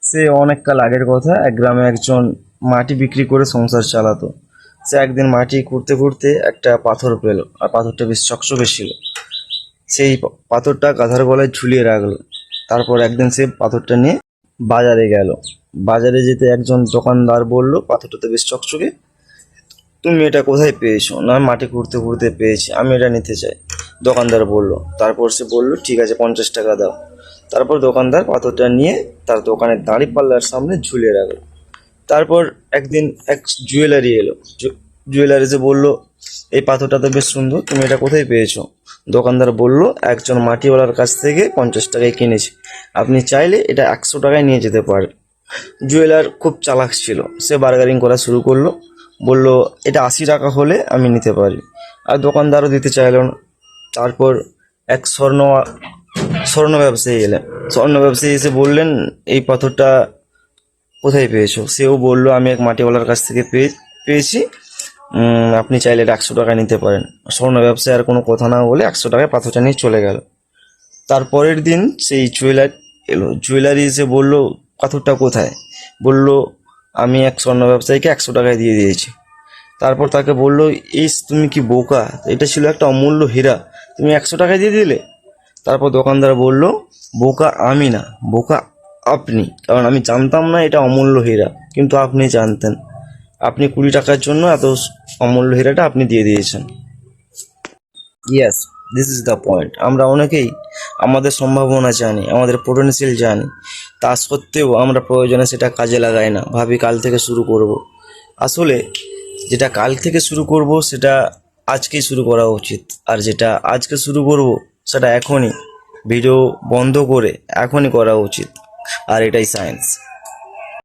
সে অনেক কাল আগের কথা, এক গ্রামে একজন মাটি বিক্রি করে সংসার চালাতো। সে একদিন মাটি খুঁড়তে খুঁড়তে একটা পাথর পেল, আর পাথরটা বেশ চকচকে ছিল। সেই পাথরটা গাধার গলায় ঝুলিয়ে রাখলো। তারপর একদিন সে পাথরটা নিয়ে বাজারে গেল। বাজারে যেতে একজন দোকানদার বলল, পাথরটা তো বেশ চকচকে, তুমি এটা কোথায় পেয়েছো? না, মাটি খুঁড়তে খুঁড়তে পেয়েছি, আমি এটা নিতে চাই, দোকানদার বলল। তারপর সে বলল, ঠিক আছে, 50 টাকা দাও। তারপর দোকানদার পাথরটা নিয়ে তার দোকানের দাঁড়িপাল্লার সামনে ঝুলিয়ে রাখলো। তারপর একদিন এক জুয়েলারি এলো। জুয়েলারি এসে বলল, এই পাথরটা তো বেশ সুন্দর, তুমি এটা কোথায় পেয়েছো? দোকানদার বলল, একজন মাটিওয়ালার কাছ থেকে 50 টাকায় কিনেছি, আপনি চাইলে এটা 100 টাকায় নিয়ে যেতে পারেন। জুয়েলার খুব চালাক ছিল, সে বার্গারিং করা শুরু করলো। বলল, এটা 80 টাকা হলে আমি নিতে পারি। আর দোকানদারও দিতে চাইলো না। তারপর এক স্বর্ণ ব্যবসায়ী এলেন। স্বর্ণ ব্যবসায়ী এসে বললেন, এই পাথরটা কোথায় পেয়েছো? সেও বলল, আমি এক মাটিওয়ালার কাছ থেকে পেয়েছি, আপনি চাইলে এটা 100 টাকায় নিতে পারেন। স্বর্ণ ব্যবসায়ী আর কোনো কথা না বলে 100 টাকায় পাথরটা নিয়ে চলে গেল। তারপরের দিন সেই জুয়েলার এলো। জুয়েলারি এসে বলল, পাথরটা কোথায়? বলল, আমি এক স্বর্ণ ব্যবসায়ীকে 100 টাকায় দিয়ে দিয়েছি। তারপর তাকে বলল, তুমি কি বোকা? এটা ছিল একটা অমূল্য হীরা, তুমি 100 টাকায় দিয়ে দিলে। তারপর দোকানদার বলল, বোকা আমি না, বোকা আপনি, কারণ আমি জানতাম না এটা অমূল্য হীরা, কিন্তু আপনি জানতেন। আপনি 20 টাকার জন্য এত অমূল্য হীরাটা আপনি দিয়ে দিয়েছেন। Yes, this is the point. আমরা অনেকেই আমাদের সম্ভাবনা জানি, আমাদের পোটেনশিয়াল জানি, তা সত্ত্বেও আমরা প্রয়োজনে সেটা কাজে লাগাই না, ভাবি কাল থেকে শুরু করব। আসলে যেটা কাল থেকে শুরু করব সেটা আজকেই শুরু করা উচিত, আর যেটা আজকে শুরু করব সেটা এখনই ভিডিও বন্ধ করে এখনই করা উচিত। আর এটাই সায়েন্স।